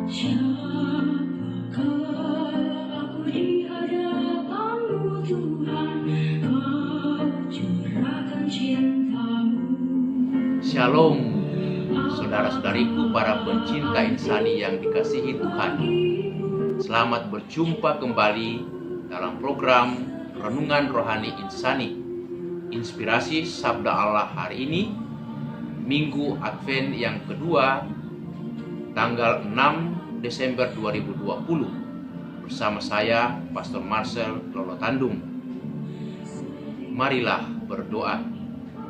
Siapakah aku di hadapan-Mu Tuhan, Kau curahkan cinta-Mu. Shalom, saudara-saudariku para pencinta insani yang dikasihi Tuhan. Selamat berjumpa kembali dalam program Renungan Rohani Insani, Inspirasi Sabda Allah hari ini, Minggu Advent yang kedua, tanggal 6 Desember 2020, bersama saya, Pastor Marcel Lolotandung. Marilah berdoa.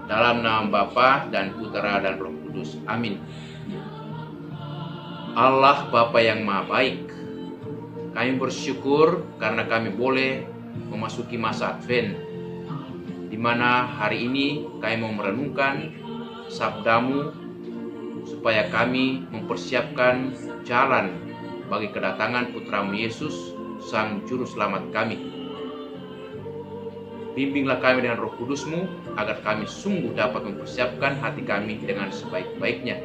Dalam nama Bapa dan Putera dan Roh Kudus. Amin. Allah Bapa yang Maha Baik, kami bersyukur karena kami boleh memasuki masa Advent, di mana hari ini kami mau merenungkan sabda-Mu, supaya kami mempersiapkan jalan bagi kedatangan Putra-Mu Yesus, Sang Juru Selamat kami. Bimbinglah kami dengan Roh Kudus-Mu, agar kami sungguh dapat mempersiapkan hati kami dengan sebaik-baiknya.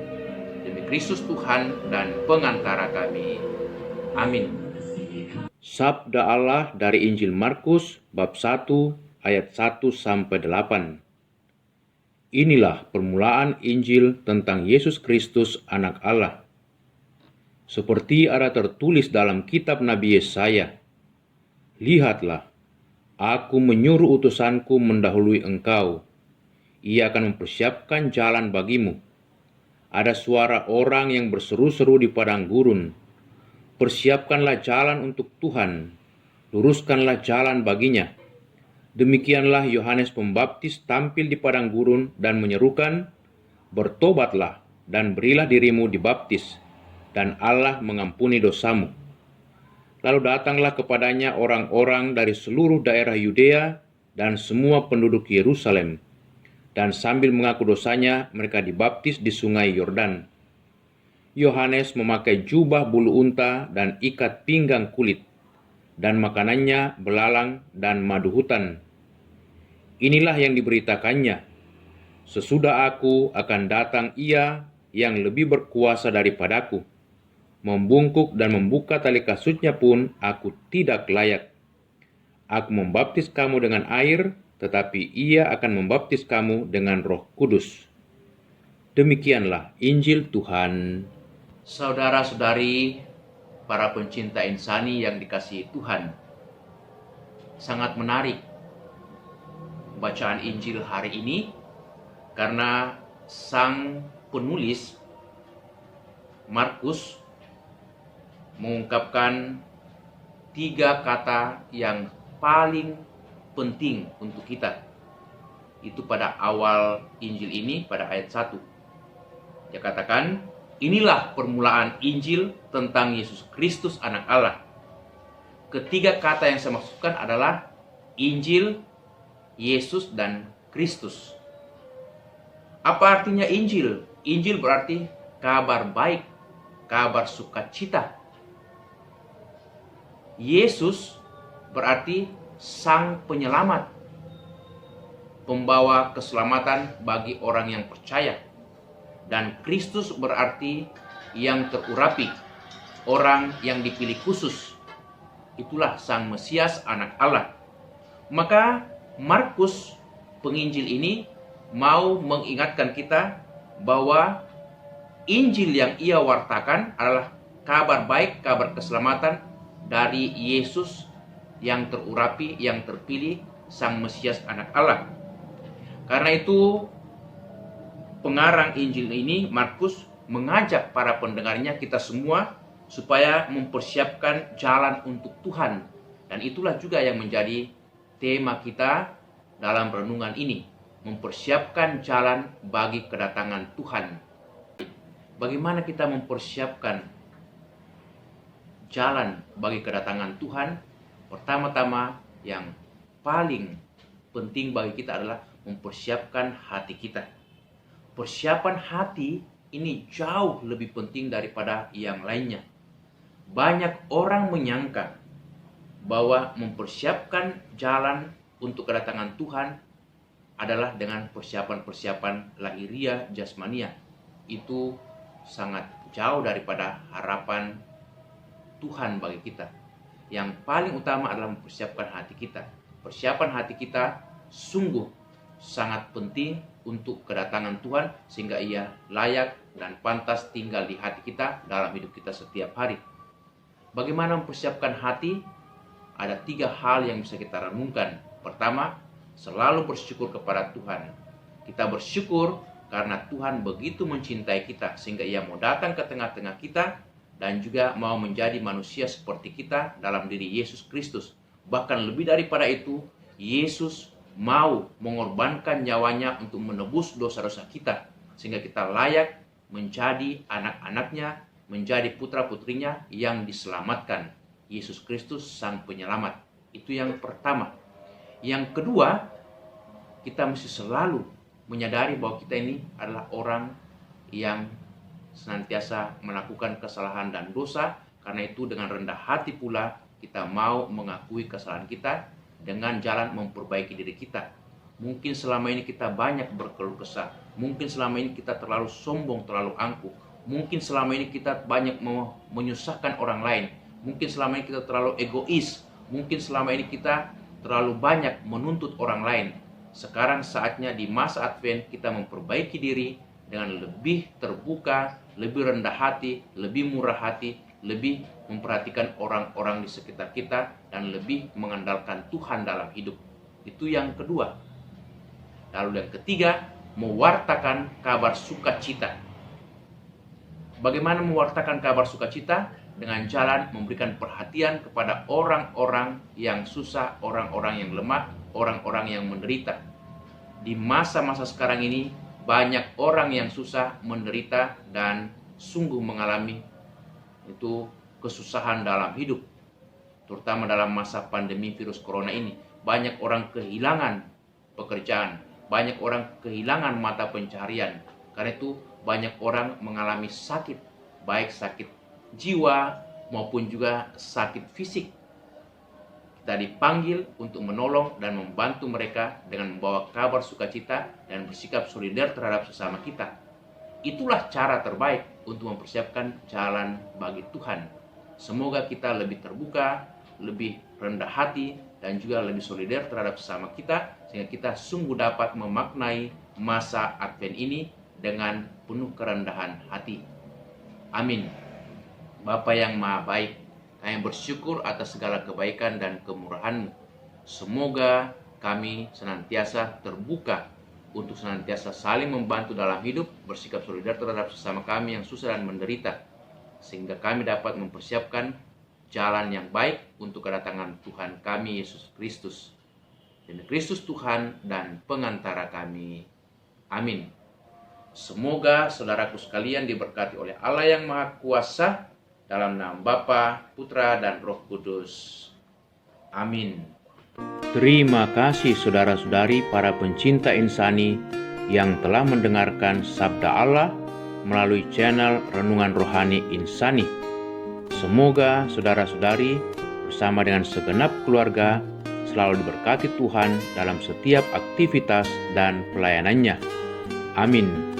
Demi Kristus Tuhan dan pengantara kami. Amin. Sabda Allah dari Injil Markus bab 1 ayat 1-8. Inilah permulaan Injil tentang Yesus Kristus Anak Allah. Seperti ada tertulis dalam kitab Nabi Yesaya, "Lihatlah, Aku menyuruh utusanku mendahului engkau. Ia akan mempersiapkan jalan bagimu." Ada suara orang yang berseru-seru di padang gurun, "Persiapkanlah jalan untuk Tuhan, luruskanlah jalan baginya." Demikianlah Yohanes Pembaptis tampil di padang gurun dan menyerukan, "Bertobatlah dan berilah dirimu dibaptis, dan Allah mengampuni dosamu." Lalu datanglah kepadanya orang-orang dari seluruh daerah Yudea dan semua penduduk Yerusalem, dan sambil mengaku dosanya mereka dibaptis di sungai Yordan. Yohanes memakai jubah bulu unta dan ikat pinggang kulit, dan makanannya belalang dan madu hutan. Inilah yang diberitakannya, "Sesudah aku akan datang Ia yang lebih berkuasa daripadaku. Membungkuk dan membuka tali kasutnya pun aku tidak layak. Aku membaptis kamu dengan air, tetapi Ia akan membaptis kamu dengan Roh Kudus." Demikianlah Injil Tuhan. Saudara-saudari, para pencinta insani yang dikasihi Tuhan, sangat menarik bacaan Injil hari ini, karena sang penulis Markus mengungkapkan 3 kata yang paling penting untuk kita. Itu pada awal Injil ini, pada ayat 1. Dia katakan, "Inilah permulaan Injil tentang Yesus Kristus Anak Allah." Ketiga kata yang saya maksudkan adalah Injil, Yesus, dan Kristus. Apa artinya Injil? Injil berarti kabar baik, kabar sukacita. Yesus berarti Sang Penyelamat, pembawa keselamatan bagi orang yang percaya. Dan Kristus berarti yang terurapi, orang yang dipilih khusus. Itulah Sang Mesias, Anak Allah. Maka Markus, penginjil ini, mau mengingatkan kita bahwa Injil yang ia wartakan adalah kabar baik, kabar keselamatan dari Yesus yang terurapi, yang terpilih, Sang Mesias, Anak Allah. Karena itu pengarang Injil ini, Markus, mengajak para pendengarnya, kita semua, supaya mempersiapkan jalan untuk Tuhan. Dan itulah juga yang menjadi tema kita dalam renungan ini, mempersiapkan jalan bagi kedatangan Tuhan. Bagaimana kita mempersiapkan jalan bagi kedatangan Tuhan? Pertama-tama, yang paling penting bagi kita adalah mempersiapkan hati kita. Persiapan hati ini jauh lebih penting daripada yang lainnya. Banyak orang menyangka bahwa mempersiapkan jalan untuk kedatangan Tuhan adalah dengan persiapan-persiapan lahiriah, jasmania. Itu sangat jauh daripada harapan Tuhan bagi kita. Yang paling utama adalah mempersiapkan hati kita. Persiapan hati kita sungguh sangat penting untuk kedatangan Tuhan, sehingga Ia layak dan pantas tinggal di hati kita dalam hidup kita setiap hari. Bagaimana mempersiapkan hati? Ada 3 hal yang bisa kita renungkan. Pertama, selalu bersyukur kepada Tuhan. Kita bersyukur karena Tuhan begitu mencintai kita, sehingga Ia mau datang ke tengah-tengah kita dan juga mau menjadi manusia seperti kita dalam diri Yesus Kristus. Bahkan lebih daripada itu, Yesus mau mengorbankan nyawanya untuk menebus dosa-dosa kita, sehingga kita layak menjadi anak-anaknya, menjadi putra-putrinya yang diselamatkan. Yesus Kristus Sang Penyelamat. Itu yang pertama. Yang kedua, kita mesti selalu menyadari bahwa kita ini adalah orang yang senantiasa melakukan kesalahan dan dosa. Karena itu dengan rendah hati pula kita mau mengakui kesalahan kita dengan jalan memperbaiki diri kita. Mungkin selama ini kita banyak berkeluh kesah. Mungkin selama ini kita terlalu sombong, terlalu angkuh. Mungkin selama ini kita banyak menyusahkan orang lain. Mungkin selama ini kita terlalu egois. Mungkin selama ini kita terlalu banyak menuntut orang lain. Sekarang saatnya di masa Advent kita memperbaiki diri dengan lebih terbuka, lebih rendah hati, lebih murah hati, lebih memperhatikan orang-orang di sekitar kita, dan lebih mengandalkan Tuhan dalam hidup. Itu yang kedua. Lalu yang ketiga, mewartakan kabar sukacita. Bagaimana mewartakan kabar sukacita? Dengan jalan memberikan perhatian kepada orang-orang yang susah, orang-orang yang lemah, orang-orang yang menderita. Di masa-masa sekarang ini, banyak orang yang susah, menderita, dan sungguh mengalami itu kesusahan dalam hidup, terutama dalam masa pandemi virus corona ini. Banyak orang kehilangan pekerjaan, banyak orang kehilangan mata pencaharian. Karena itu banyak orang mengalami sakit, baik sakit jiwa maupun juga sakit fisik. Kita dipanggil untuk menolong dan membantu mereka dengan membawa kabar sukacita dan bersikap solider terhadap sesama kita. Itulah cara terbaik untuk mempersiapkan jalan bagi Tuhan. Semoga kita lebih terbuka, lebih rendah hati, dan juga lebih solider terhadap sesama kita, sehingga kita sungguh dapat memaknai masa Advent ini dengan penuh kerendahan hati. Amin. Bapa yang Maha Baik, kami bersyukur atas segala kebaikan dan kemurahan-Mu. Semoga kami senantiasa terbuka untuk senantiasa saling membantu dalam hidup, bersikap solidar terhadap sesama kami yang susah dan menderita, sehingga kami dapat mempersiapkan jalan yang baik untuk kedatangan Tuhan kami Yesus Kristus. Demi Kristus Tuhan dan pengantara kami. Amin. Semoga saudaraku sekalian diberkati oleh Allah yang Maha Kuasa, dalam nama Bapa, Putra, dan Roh Kudus. Amin. Terima kasih saudara-saudari para pencinta insani yang telah mendengarkan sabda Allah melalui channel Renungan Rohani Insani. Semoga saudara-saudari bersama dengan segenap keluarga selalu diberkati Tuhan dalam setiap aktivitas dan pelayanannya. Amin.